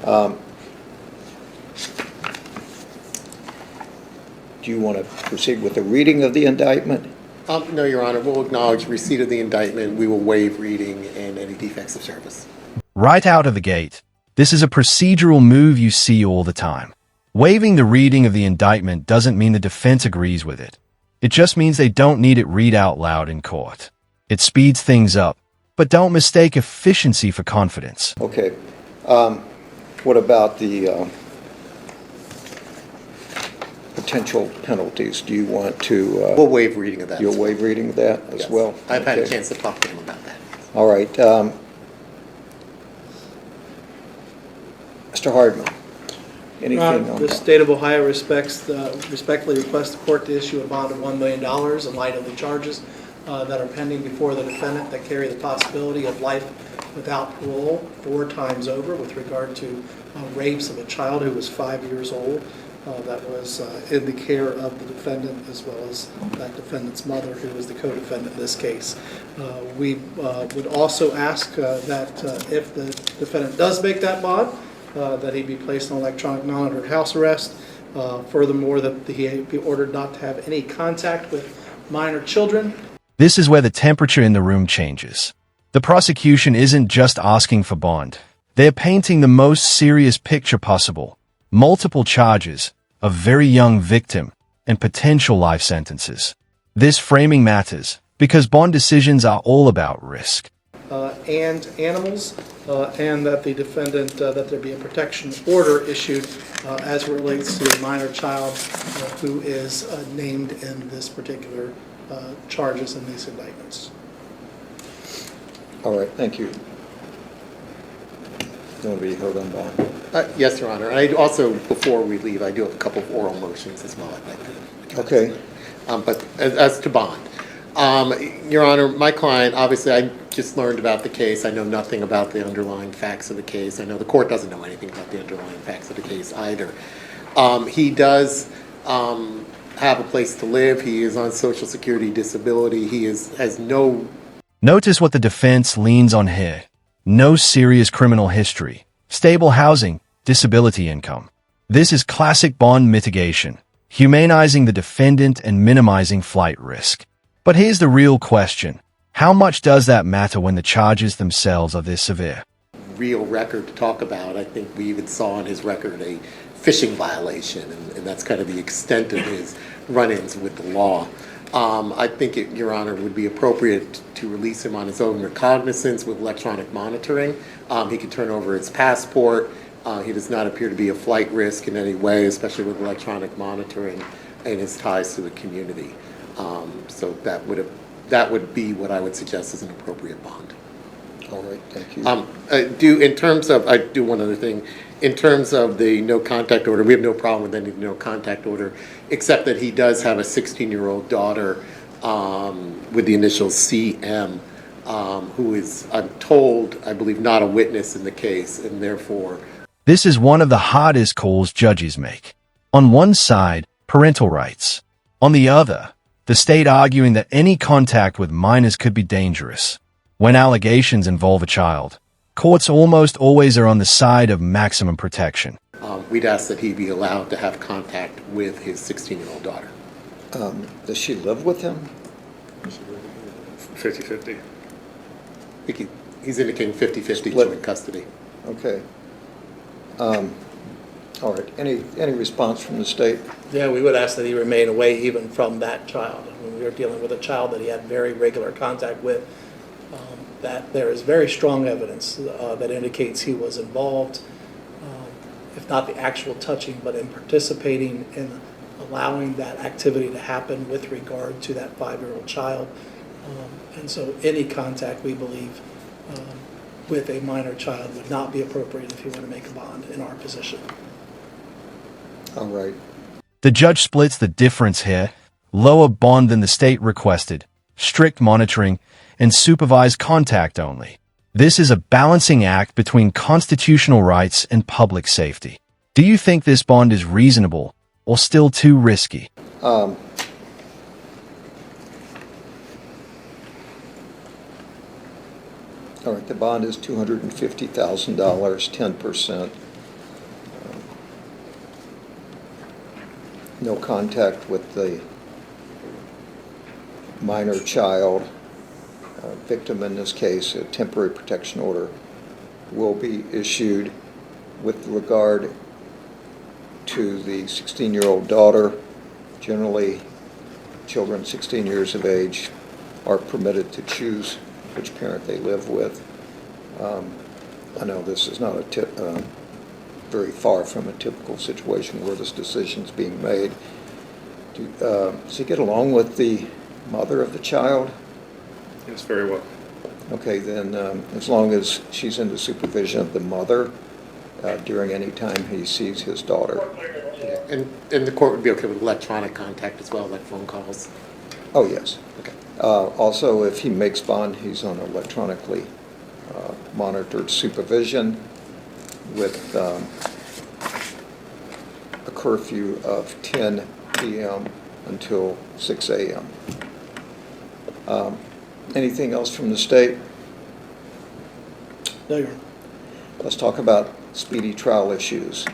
Do you want to proceed with the reading of the indictment? No, Your Honor. We'll acknowledge receipt of the indictment. We will waive reading and any defects of service. Right out of the gate, this is a procedural move you see all the time. Waiving the reading of the indictment doesn't mean the defense agrees with it. It just means they don't need it read out loud in court. It speeds things up, but don't mistake efficiency for confidence. Okay. What about the potential penalties? Do you want to... We'll waive reading of that. You'll waive reading of that as Yes. well? I've had a Okay. chance to talk to him about that. All right. Mr. Hardman, anything on The that? state of Ohio respectfully requests the court to issue a bond of $1 million in light of the charges that are pending before the defendant that carry the possibility of life without parole 4 times over with regard to rapes of a child who was 5 years old that was in the care of the defendant, as well as that defendant's mother, who was the co-defendant in this case. We would also ask that if the defendant does make that bond, that he be placed on electronic monitored house arrest. Furthermore, that he be ordered not to have any contact with minor children. This is where the temperature in the room changes. The prosecution isn't just asking for bond. They're painting the most serious picture possible. Multiple charges, a very young victim, and potential life sentences. This framing matters because bond decisions are all about risk. And animals, and that the defendant, that there be a protection order issued as it relates to a minor child who is named in this particular charges in these indictments. All right, thank you. You want to be held on bond? Yes, Your Honor. I also, before we leave, I do have a couple of oral motions as well I'd like to address. Okay. But as to bond, Your Honor, my client, obviously, I just learned about the case. I know nothing about the underlying facts of the case. I know the court doesn't know anything about the underlying facts of the case either. He does have a place to live. He is on Social Security disability. He has no... Notice what the defense leans on here. No serious criminal history, stable housing, disability income. This is classic bond mitigation, humanizing the defendant and minimizing flight risk. But here's the real question. How much does that matter when the charges themselves are this severe? Real record to talk about. I think we even saw in his record a fishing violation, and that's kind of the extent of his run-ins with the law. I think it, Your Honor, would be appropriate to release him on his own recognizance with electronic monitoring. He could turn over his passport. He does not appear to be a flight risk in any way, especially with electronic monitoring and his ties to the community. So that would be what I would suggest as an appropriate bond. All right, thank you. I do one other thing. In terms of the no contact order, we have no problem with any no contact order, except that he does have a 16-year-old daughter with the initials CM, who is, I'm told, I believe, not a witness in the case, and therefore... This is one of the hardest calls judges make. On one side, parental rights. On the other, the state arguing that any contact with minors could be dangerous. When allegations involve a child, courts almost always are on the side of maximum protection. We'd ask that he be allowed to have contact with his 16-year-old daughter. Does she live with him? 50-50. I think he's indicating 50-50 Split. joint custody. Okay. All right, any response from the state? Yeah, we would ask that he remain away even from that child. When we are dealing with a child that he had very regular contact with, that there is very strong evidence that indicates he was involved, if not the actual touching, but in participating in allowing that activity to happen with regard to that 5-year-old child. And so any contact, we believe, with a minor child would not be appropriate if you want to make a bond in our position. All right. The judge splits the difference here. Lower bond than the state requested, strict monitoring, and supervised contact only. This is a balancing act between constitutional rights and public safety. Do you think this bond is reasonable or still too risky? All right, the bond is $250,000, 10%. no contact with the minor child, victim in this case, a temporary protection order will be issued with regard to the 16-year-old daughter. Generally, children 16 years of age are permitted to choose which parent they live with. I know this is not very far from a typical situation where this decision's being made. Does he get along with the mother of the child? Yes, very well. Okay, then as long as she's in the supervision of the mother during any time he sees his daughter. And the court would be okay with electronic contact as well, like phone calls? Oh, yes. Okay. Also, if he makes bond, he's on electronically monitored supervision with a curfew of 10 p.m. until 6 a.m. Anything else from the state? No, Your Honor. Let's talk about speedy trial issues.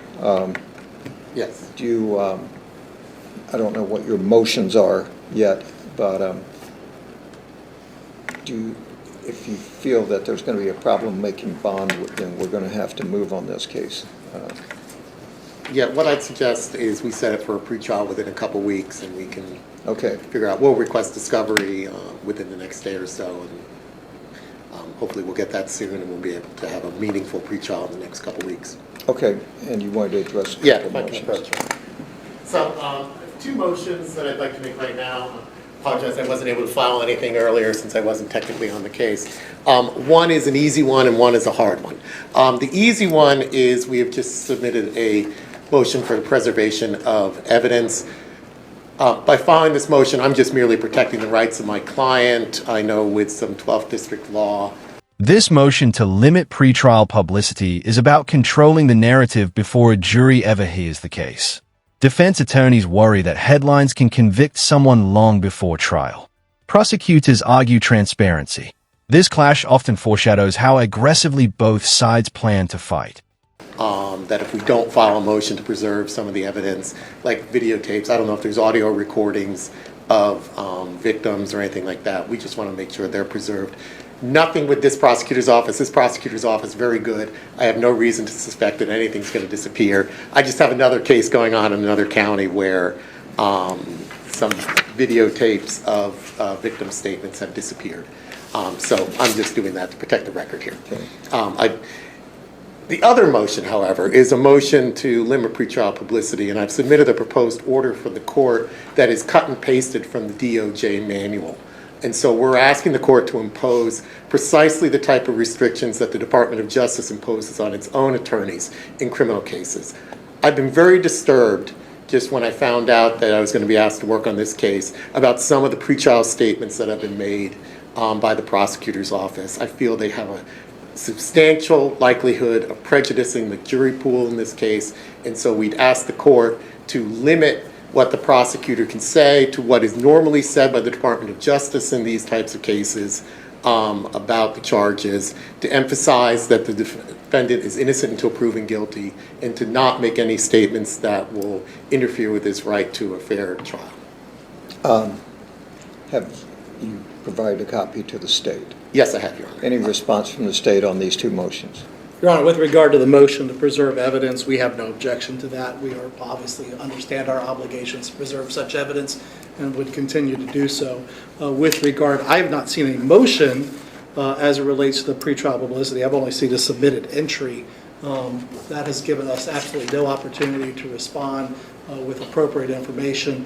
Yes. Do you, I don't know what your motions are yet, but if you feel that there's going to be a problem making bond, then we're going to have to move on this case. Yeah, what I'd suggest is we set it for a pretrial within a couple weeks, and we can Okay, figure out, we'll request discovery within the next day or so, and hopefully we'll get that soon, and we'll be able to have a meaningful pretrial in the next couple weeks. okay, and you wanted to address a Yeah, couple if I can motions. approach. So, two motions that I'd like to make right now. Apologize, I wasn't able to file anything earlier since I wasn't technically on the case. One is an easy one and one is a hard one. The easy one is we have just submitted a motion for the preservation of evidence. By filing this motion, I'm just merely protecting the rights of my client. I know with some 12th District law, This motion to limit pretrial publicity is about controlling the narrative before a jury ever hears the case. Defense attorneys worry that headlines can convict someone long before trial. Prosecutors argue transparency. This clash often foreshadows how aggressively both sides plan to fight. that if we don't file a motion to preserve some of the evidence, like videotapes, I don't know if there's audio recordings of victims or anything like that. We just want to make sure they're preserved. Nothing with this prosecutor's office. This prosecutor's office, very good. I have no reason to suspect that anything's going to disappear. I just have another case going on in another county where some videotapes of victim statements have disappeared. So I'm just doing that to protect the record here. The other motion, however, is a motion to limit pretrial publicity, and I've submitted a proposed order for the court that is cut and pasted from the DOJ manual. And so we're asking the court to impose precisely the type of restrictions that the Department of Justice imposes on its own attorneys in criminal cases. I've been very disturbed just when I found out that I was going to be asked to work on this case about some of the pretrial statements that have been made by the prosecutor's office. I feel they have a substantial likelihood of prejudicing the jury pool in this case, and so we'd ask the court to limit what the prosecutor can say to what is normally said by the Department of Justice in these types of cases about the charges, to emphasize that the defendant is innocent until proven guilty, and to not make any statements that will interfere with his right to a fair trial. Have you provided a copy to the state? Yes, I have, Your Honor. Any response from the state on these two motions? Your Honor, with regard to the motion to preserve evidence, we have no objection to that. We are obviously understand our obligations to preserve such evidence and would continue to do so. With regard, I have not seen a motion as it relates to the pretrial publicity. I've only seen a submitted entry. That has given us absolutely no opportunity to respond with appropriate information.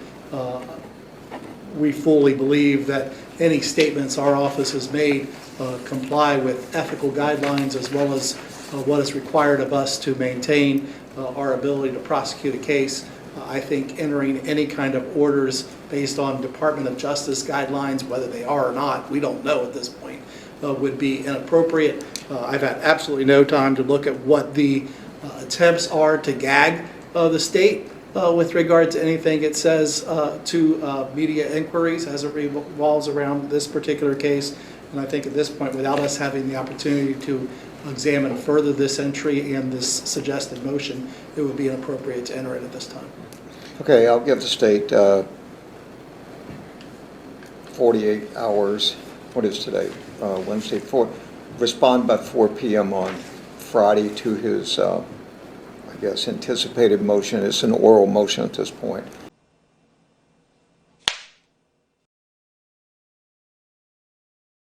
We fully believe that any statements our office has made comply with ethical guidelines as well as what is required of us to maintain our ability to prosecute a case. I think entering any kind of orders based on Department of Justice guidelines, whether they are or not, we don't know at this point, would be inappropriate. I've had absolutely no time to look at what the attempts are to gag the state with regard to anything it says to media inquiries as it revolves around this particular case. And I think at this point, without us having the opportunity to examine further this entry and this suggested motion, it would be inappropriate to enter it at this time. Okay, I'll give the state 48 hours, what is today? Wednesday, respond by 4 p.m. on Friday to his, I guess, anticipated motion. It's an oral motion at this point.